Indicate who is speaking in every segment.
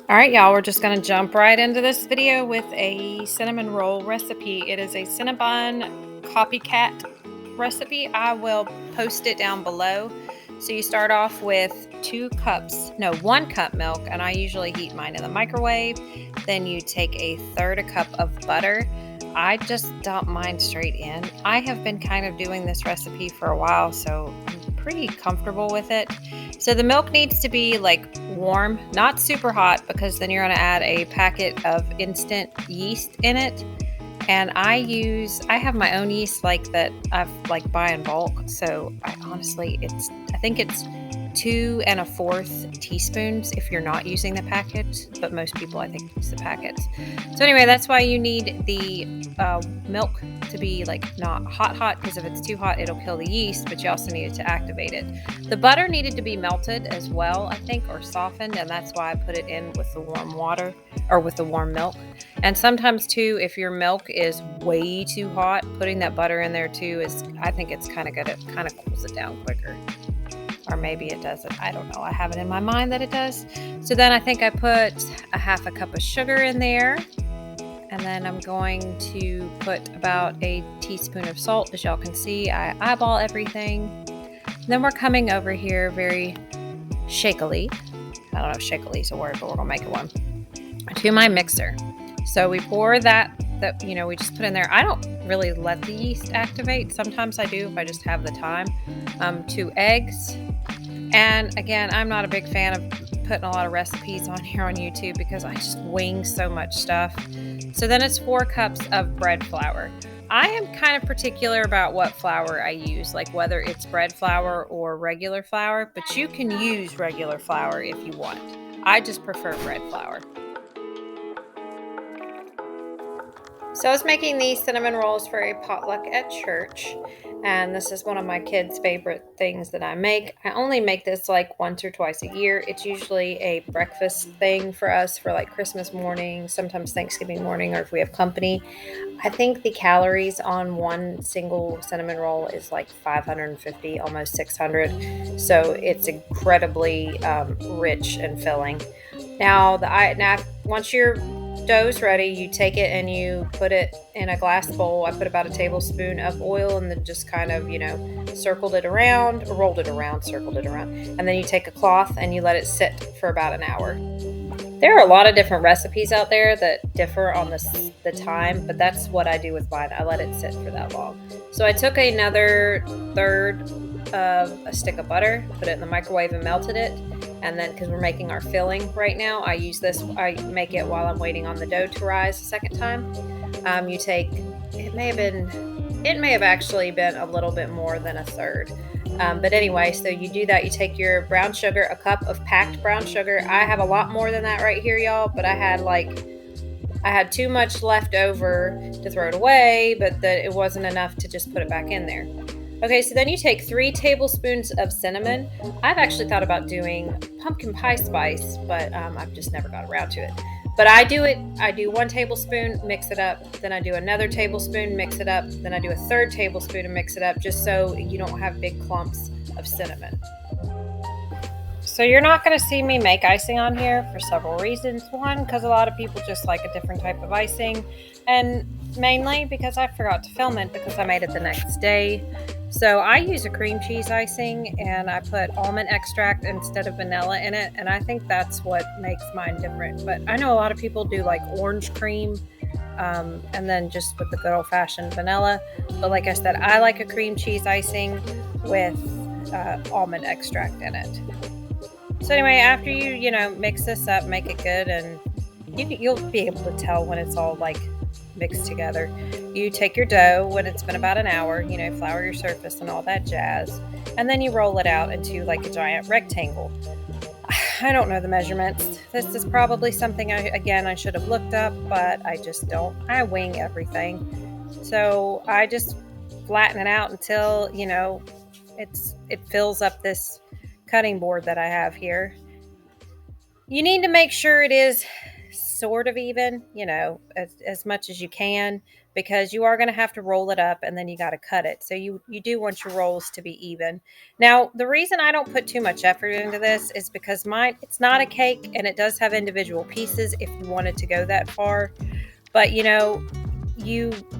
Speaker 1: All right, y'all, we're just going to jump right into this video with a cinnamon roll recipe. It is a Cinnabon copycat recipe. I will post it down below. So you start off with 1 cup milk, and I usually heat mine in the microwave. Then you take a third a cup of butter. I just dump mine straight in. I have been kind of doing this recipe for a while, so I'm pretty comfortable with it. So the milk needs to be like warm, not super hot, because then you're going to add a packet of instant yeast in it. And I have my own yeast like that I've like buy in bulk. So I think it's 2 1/4 teaspoons if you're not using the packet, but most people I think use the packets. So anyway, that's why you need the milk to be like not hot, because if it's too hot, it'll kill the yeast, but you also need it to activate it. The butter needed to be melted as well, I think, or softened, and that's why I put it in with the warm water or with the warm milk. And sometimes too, if your milk is way too hot, putting that butter in there too I think it's kind of good. It kind of cools it down quicker. Or maybe it doesn't. I don't know. I have it in my mind that it does. So then I think I put a 1/2 cup of sugar in there. And then I'm going to put about a teaspoon of salt. As y'all can see, I eyeball everything. And then we're coming over here very shakily. I don't know if shakily is a word, but we're going to make it one. To my mixer. So we pour that we just put in there. I don't really let the yeast activate. Sometimes I do if I just have the time. 2 eggs. And again, I'm not a big fan of putting a lot of recipes on here on YouTube because I just wing so much stuff. So then it's 4 cups of bread flour. I am kind of particular about what flour I use, like whether it's bread flour or regular flour, but you can use regular flour if you want. I just prefer bread flour. So I was making these cinnamon rolls for a potluck at church, and this is one of my kids' favorite things that I make. I only make this like once or twice a year. It's usually a breakfast thing for us for like Christmas morning, sometimes Thanksgiving morning, or if we have company. I think the calories on one single cinnamon roll is like 550, almost 600. So it's incredibly rich and filling. Now, once your dough's ready, you take it and you put it in a glass bowl. I put about a tablespoon of oil and then just kind of, rolled it around, circled it around. And then you take a cloth and you let it sit for about an hour. There are a lot of different recipes out there that differ on the time, but that's what I do with mine. I let it sit for that long. So I took another third of a stick of butter, put it in the microwave and melted it. And then, because we're making our filling right now, I make it while I'm waiting on the dough to rise a second time. It may have actually been a little bit more than a third. But anyway, so you do that. You take your brown sugar, a cup of packed brown sugar. I have a lot more than that right here, y'all, but I had too much left over to throw it away, but it wasn't enough to just put it back in there. Okay, so then you take 3 tablespoons of cinnamon. I've actually thought about doing pumpkin pie spice, but I've just never got around to it. But I do 1 tablespoon, mix it up. Then I do another tablespoon, mix it up. Then I do a 3rd tablespoon and mix it up, just so you don't have big clumps of cinnamon. So you're not going to see me make icing on here for several reasons. One, because a lot of people just like a different type of icing. And mainly because I forgot to film it because I made it the next day. So I use a cream cheese icing, and I put almond extract instead of vanilla in it, and I think that's what makes mine different. But I know a lot of people do like orange cream, and then just with the good old-fashioned vanilla. But like I said, I like a cream cheese icing with almond extract in it. So anyway, after you mix this up, make it good, and you'll be able to tell when it's all like mixed together. You take your dough when it's been about an hour, flour your surface and all that jazz, and then you roll it out into like a giant rectangle. I don't know the measurements. This is probably something I should have looked up, but I just don't. I wing everything. So I just flatten it out until, it fills up this cutting board that I have here. You need to make sure it is sort of even, as much as you can, because you are going to have to roll it up and then you got to cut it. So you do want your rolls to be even. Now, the reason I don't put too much effort into this is because it's not a cake and it does have individual pieces if you wanted to go that far. But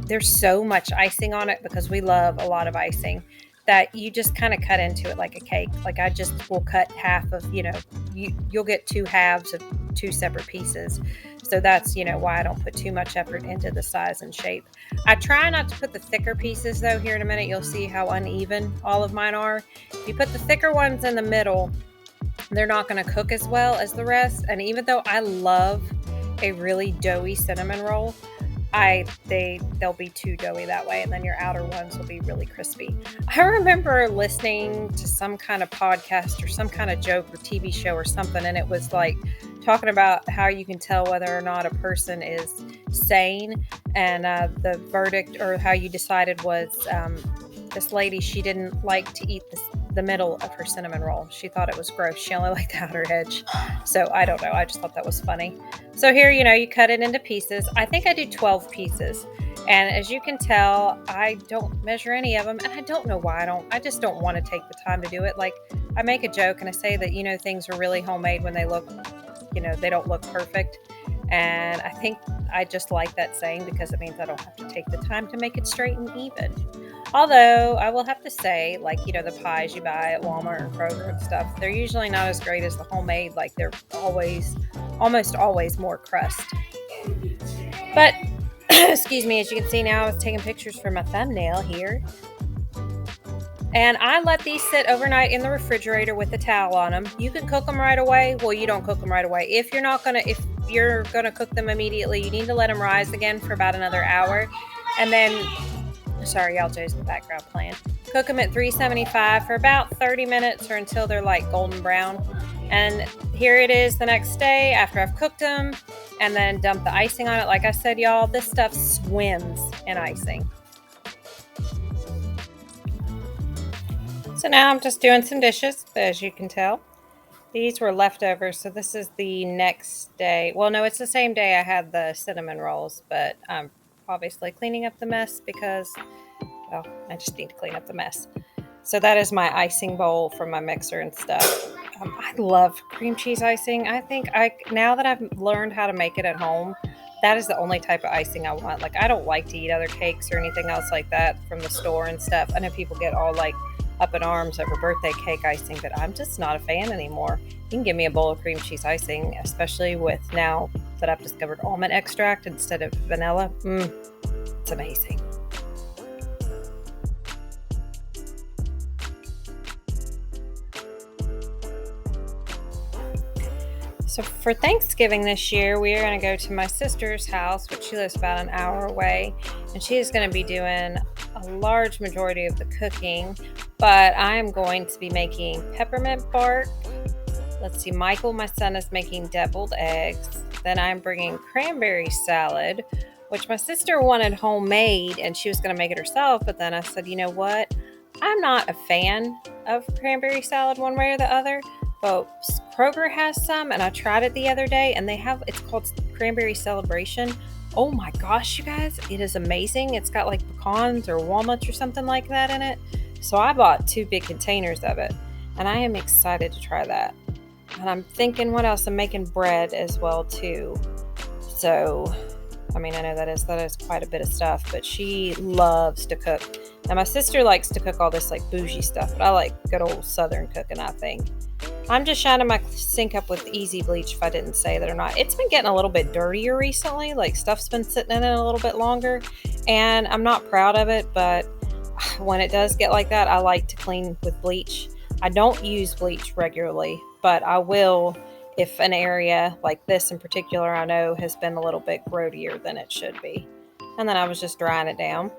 Speaker 1: there's so much icing on it because we love a lot of icing that you just kind of cut into it like a cake. Like I just will cut half of, you'll get two halves of two separate pieces. So that's, why I don't put too much effort into the size and shape. I try not to put the thicker pieces though. Here in a minute, you'll see how uneven all of mine are. If you put the thicker ones in the middle, they're not going to cook as well as the rest. And even though I love a really doughy cinnamon roll, they'll be too doughy that way, and then your outer ones will be really crispy. I remember listening to some kind of podcast or some kind of joke or TV show or something, and it was like talking about how you can tell whether or not a person is sane, and the verdict or how you decided was this lady, she didn't like to eat the middle of her cinnamon roll. She thought it was gross. She only liked the outer edge. So I don't know. I just thought that was funny. So here, you cut it into pieces. I think I do 12 pieces. And as you can tell, I don't measure any of them. And I don't know why I just don't want to take the time to do it. Like I make a joke and I say that, things are really homemade when they look, they don't look perfect. And I think I just like that saying because it means I don't have to take the time to make it straight and even. Although I will have to say, like, the pies you buy at Walmart or Kroger and stuff, they're usually not as great as the homemade. Like they're almost always more crust. But, excuse me, as you can see now, I was taking pictures for my thumbnail here. And I let these sit overnight in the refrigerator with a towel on them. You can cook them right away. Well, you don't cook them right away. If you're going to cook them immediately, you need to let them rise again for about another hour. And then, sorry, y'all, Joe's in the background playing. Cook them at 375 for about 30 minutes or until they're like golden brown. And here it is the next day after I've cooked them and then dump the icing on it. Like I said, y'all, this stuff swims in icing. So now I'm just doing some dishes, as you can tell. These were leftovers, so this is the next day. Well, no, it's the same day I had the cinnamon rolls, but I'm obviously cleaning up the mess because, well, I just need to clean up the mess. So that is my icing bowl from my mixer and stuff. I love cream cheese icing. I think now that I've learned how to make it at home, that is the only type of icing I want. Like, I don't like to eat other cakes or anything else like that from the store and stuff. I know people get all like up in arms over birthday cake icing, but I'm just not a fan anymore. You can give me a bowl of cream cheese icing, especially with now that I've discovered almond extract instead of vanilla. It's amazing. So for Thanksgiving this year, we are going to go to my sister's house, which she lives about an hour away, and she is going to be doing a large majority of the cooking, but I am going to be making peppermint bark. Let's see, Michael, my son, is making deviled eggs. Then I'm bringing cranberry salad, which my sister wanted homemade, and she was going to make it herself, but then I said, you know what? I'm not a fan of cranberry salad one way or the other, but Kroger has some, and I tried it the other day, and it's called Cranberry Celebration. Oh my gosh, you guys, it is amazing. It's got like pecans or walnuts or something like that in it. So I bought 2 big containers of it, and I am excited to try that. And I'm thinking, what else? I'm making bread as well too. So, I mean, I know that is quite a bit of stuff, but she loves to cook. Now, my sister likes to cook all this like bougie stuff, but I like good old Southern cooking, I think. I'm just shining my sink up with easy bleach if I didn't say that or not. It's been getting a little bit dirtier recently, like stuff's been sitting in it a little bit longer, and I'm not proud of it, but when it does get like that, I like to clean with bleach. I don't use bleach regularly, but I will if an area like this in particular I know has been a little bit grodier than it should be. And then I was just drying it down.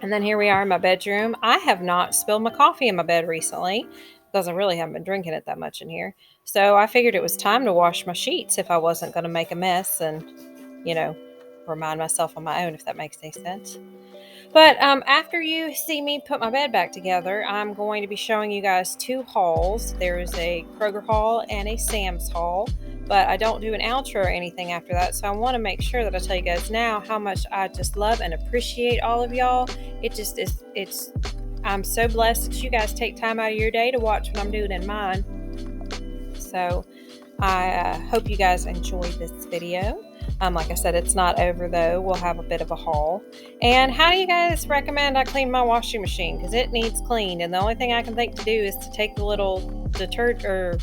Speaker 1: And then here we are in my bedroom. I have not spilled my coffee in my bed recently because I really haven't been drinking it that much in here. So I figured it was time to wash my sheets if I wasn't going to make a mess and, remind myself on my own, if that makes any sense. But after you see me put my bed back together, I'm going to be showing you guys 2 hauls. There's a Kroger haul and a Sam's haul. but I don't do an outro or anything after that. So I want to make sure that I tell you guys now how much I just love and appreciate all of y'all. It just is, I'm so blessed that you guys take time out of your day to watch what I'm doing in mine. So I hope you guys enjoyed this video. Like I said, it's not over though. We'll have a bit of a haul. And how do you guys recommend I clean my washing machine? Because it needs cleaned. And the only thing I can think to do is to take the little detergent or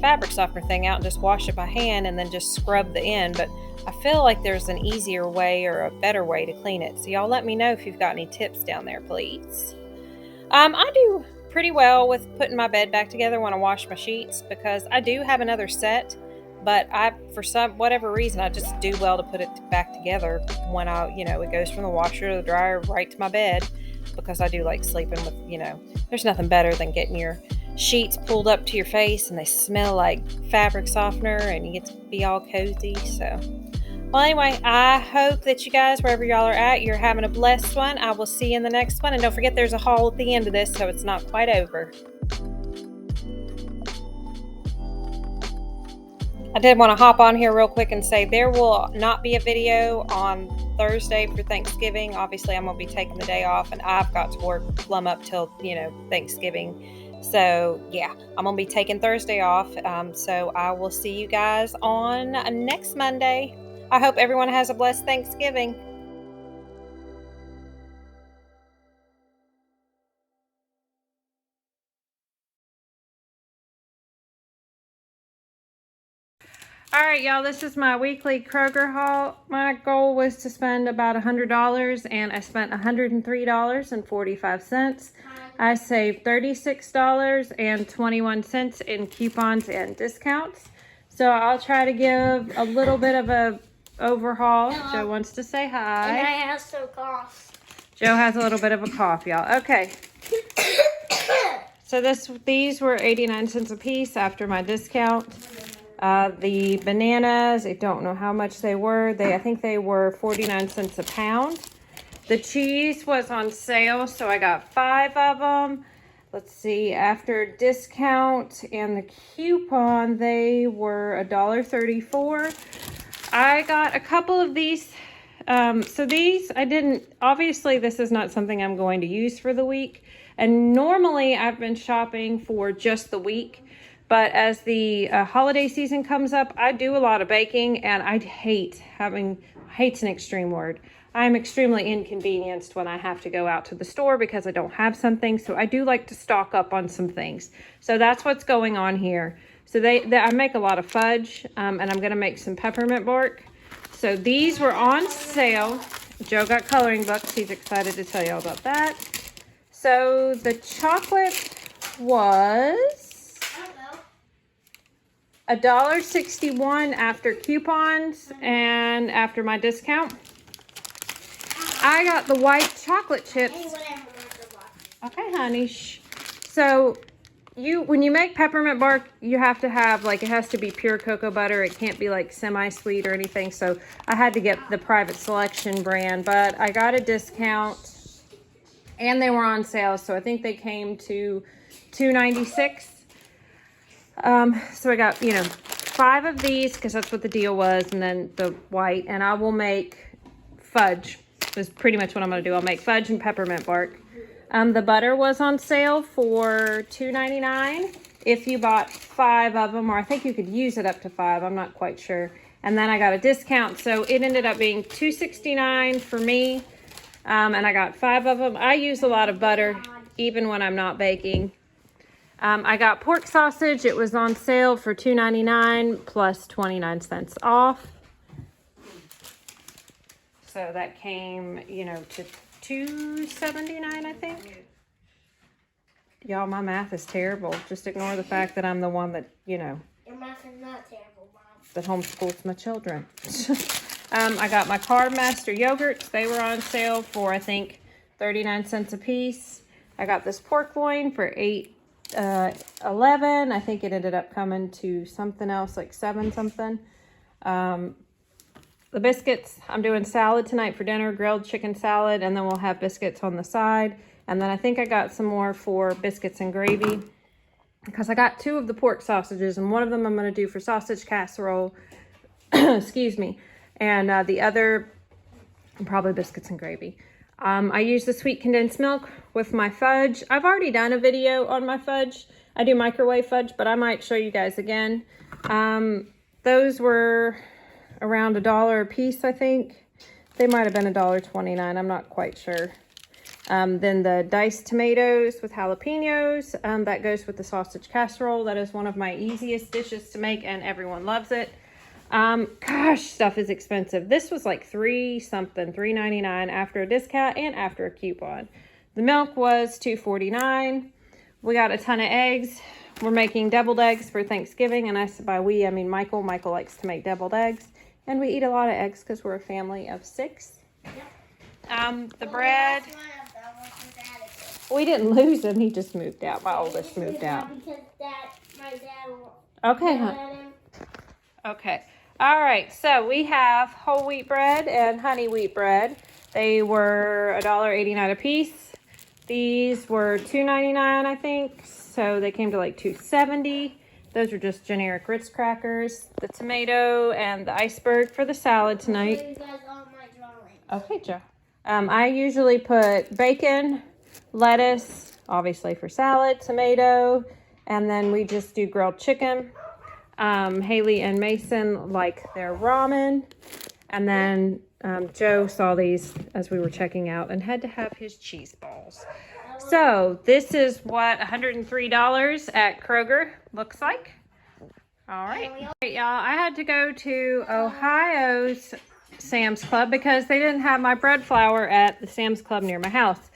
Speaker 1: fabric softener thing out and just wash it by hand and then just scrub the end. But I feel like there's an easier way or a better way to clean it. So y'all let me know if you've got any tips down there, please. I do pretty well with putting my bed back together when I wash my sheets because I do have another set, but for whatever reason, I just do well to put it back together when it goes from the washer to the dryer right to my bed, because I do like sleeping with, there's nothing better than getting your sheets pulled up to your face and they smell like fabric softener and you get to be all cozy. So, well, anyway, I hope that you guys, wherever y'all are at, you're having a blessed one. I will see you in the next one. And don't forget, there's a haul at the end of this, so it's not quite over. I did want to hop on here real quick and say there will not be a video on Thursday for Thanksgiving. Obviously, I'm going to be taking the day off, and I've got to work plumb up till, Thanksgiving. So, yeah, I'm going to be taking Thursday off. So I will see you guys on next Monday. I hope everyone has a blessed Thanksgiving. All right, y'all, this is my weekly Kroger haul. My goal was to spend about $100, and I spent $103.45. I saved $36.21 in coupons and discounts. So I'll try to give a little bit of a overhaul.
Speaker 2: Hello.
Speaker 1: Joe wants to say hi.
Speaker 2: And I have some cough.
Speaker 1: Joe has a little bit of a cough, y'all. Okay. So these were 89 cents a piece after my discount. The bananas, I don't know how much they were. I think they were 49 cents a pound. The cheese was on sale, so I got 5 of them. Let's see, after discount and the coupon, they were $1.34. I got a couple of these. So these, obviously this is not something I'm going to use for the week. And normally I've been shopping for just the week. But as the holiday season comes up, I do a lot of baking, and hate's an extreme word. I'm extremely inconvenienced when I have to go out to the store because I don't have something. So I do like to stock up on some things. So that's what's going on here. So I make a lot of fudge, and I'm going to make some peppermint bark. So these were on sale. Joe got coloring books. He's excited to tell you all about that. So the chocolate was $1.61 after coupons and after my discount. I got the white chocolate chips. Okay, honey. So when you make peppermint bark, you have to have, it has to be pure cocoa butter. It can't be semi-sweet or anything. So I had to get the Private Selection brand, but I got a discount and they were on sale. So I think they came to $2.96. So I got, 5 of these because that's what the deal was. And then the white, and I will make fudge. Is pretty much what I'm going to do. I'll make fudge and peppermint bark. The butter was on sale for $2.99 if you bought 5 of them, or I think you could use it up to 5. I'm not quite sure. And then I got a discount, so it ended up being $2.69 for me. And I got 5 of them. I use a lot of butter, even when I'm not baking. I got pork sausage. It was on sale for $2.99 plus 29 cents off. So that came, to $2.79, I think. Y'all, my math is terrible. Just ignore the fact that I'm the one that,
Speaker 2: Your math is not terrible, Mom.
Speaker 1: That homeschools my children. I got my Carb Master yogurts. They were on sale for, I think, 39 cents a piece. I got this pork loin for $8.11. I think it ended up coming to something else, like 7 something. The biscuits, I'm doing salad tonight for dinner, grilled chicken salad, and then we'll have biscuits on the side. And then I think I got some more for biscuits and gravy. because I got 2 of the pork sausages, and one of them I'm going to do for sausage casserole. Excuse me. And the other, probably biscuits and gravy. I use the sweet condensed milk with my fudge. I've already done a video on my fudge. I do microwave fudge, but I might show you guys again. Those were around $1 a piece, I think. They might have been $1.29. I'm not quite sure. Then the diced tomatoes with jalapenos. That goes with the sausage casserole. That is one of my easiest dishes to make, and everyone loves it. Gosh, stuff is expensive. This was like $3.99 after a discount and after a coupon. The milk was $2.49. We got a ton of eggs. We're making deviled eggs for Thanksgiving, and by we, I mean Michael. Michael likes to make deviled eggs, and we eat a lot of eggs because we're a family of 6. The bread. We didn't lose him. He just moved out. My oldest moved out.
Speaker 2: Because my dad.
Speaker 1: Okay, hon. Okay. All right. So we have whole wheat bread and honey wheat bread. They were $1.89 a piece. These were $2.99, I think. So they came to like $2.70. Those are just generic Ritz crackers. The tomato and the iceberg for the salad tonight.
Speaker 2: I'll show you guys all my drawings.
Speaker 1: Okay, Joe. I usually put bacon, lettuce, obviously for salad, tomato, and then we just do grilled chicken. Haley and Mason like their ramen. And then Joe saw these as we were checking out and had to have his cheese balls. So this is what $103 at Kroger looks like. All right. All right, y'all. I had to go to Ohio's Sam's Club because they didn't have my bread flour at the Sam's Club near my house.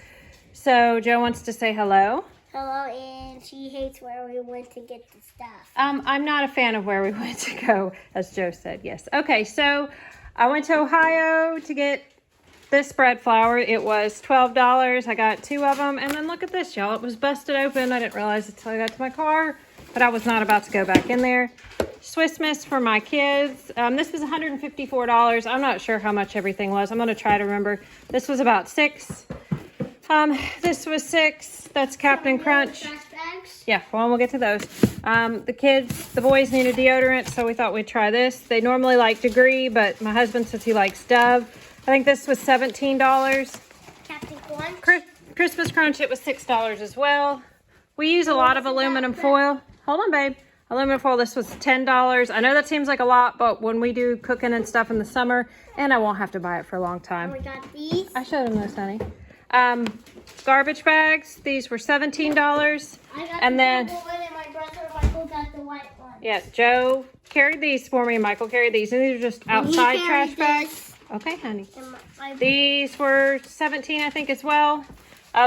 Speaker 1: So Joe wants to say hello.
Speaker 2: Hello, and she hates where we went to get the stuff.
Speaker 1: I'm not a fan of where we went to go, as Joe said, yes. Okay, so I went to Ohio to get this bread flour. It was $12. I got 2 of them, and then look at this, y'all. It was busted open. I didn't realize it until I got to my car, but I was not about to go back in there. Swiss Miss for my kids. This was $154. I'm not sure how much everything was. I'm going to try to remember. This was about $6. This was $6. That's Captain Crunch. Yeah, well, we'll get to those. The boys need a deodorant, so we thought we'd try this. They normally like Degree, but my husband says he likes Dove. I think this was $17.
Speaker 2: Captain Crunch.
Speaker 1: Christmas Crunch, it was $6 as well. We use a lot of aluminum foil. Hold on, babe. Aluminum foil, this was $10. I know that seems like a lot, but when we do cooking and stuff in the summer, and I won't have to buy it for a long time.
Speaker 2: And we got these.
Speaker 1: I showed them those, honey. Garbage bags, these were $17.
Speaker 2: I got
Speaker 1: and
Speaker 2: the
Speaker 1: then
Speaker 2: purple one, and my brother Michael got the white one.
Speaker 1: Yeah, Joe carried these for me, and Michael carried these, and these are just outside trash bags. Okay, honey. These were $17, I think, as well.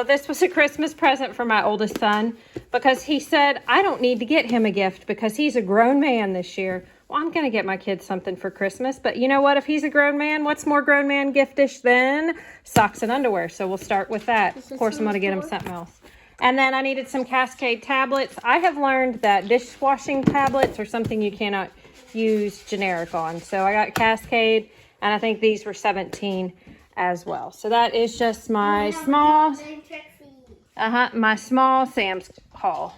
Speaker 1: This was a Christmas present for my oldest son because he said, I don't need to get him a gift because he's a grown man this year. Well, I'm going to get my kids something for Christmas, but you know what? If he's a grown man, what's more grown man giftish than socks and underwear? So we'll start with that. Of course, I'm going to get him something else. And then I needed some Cascade tablets. I have learned that dishwashing tablets are something you cannot use generic on. So I got Cascade, and I think these were $17 as well. So that is just my small Sam's haul.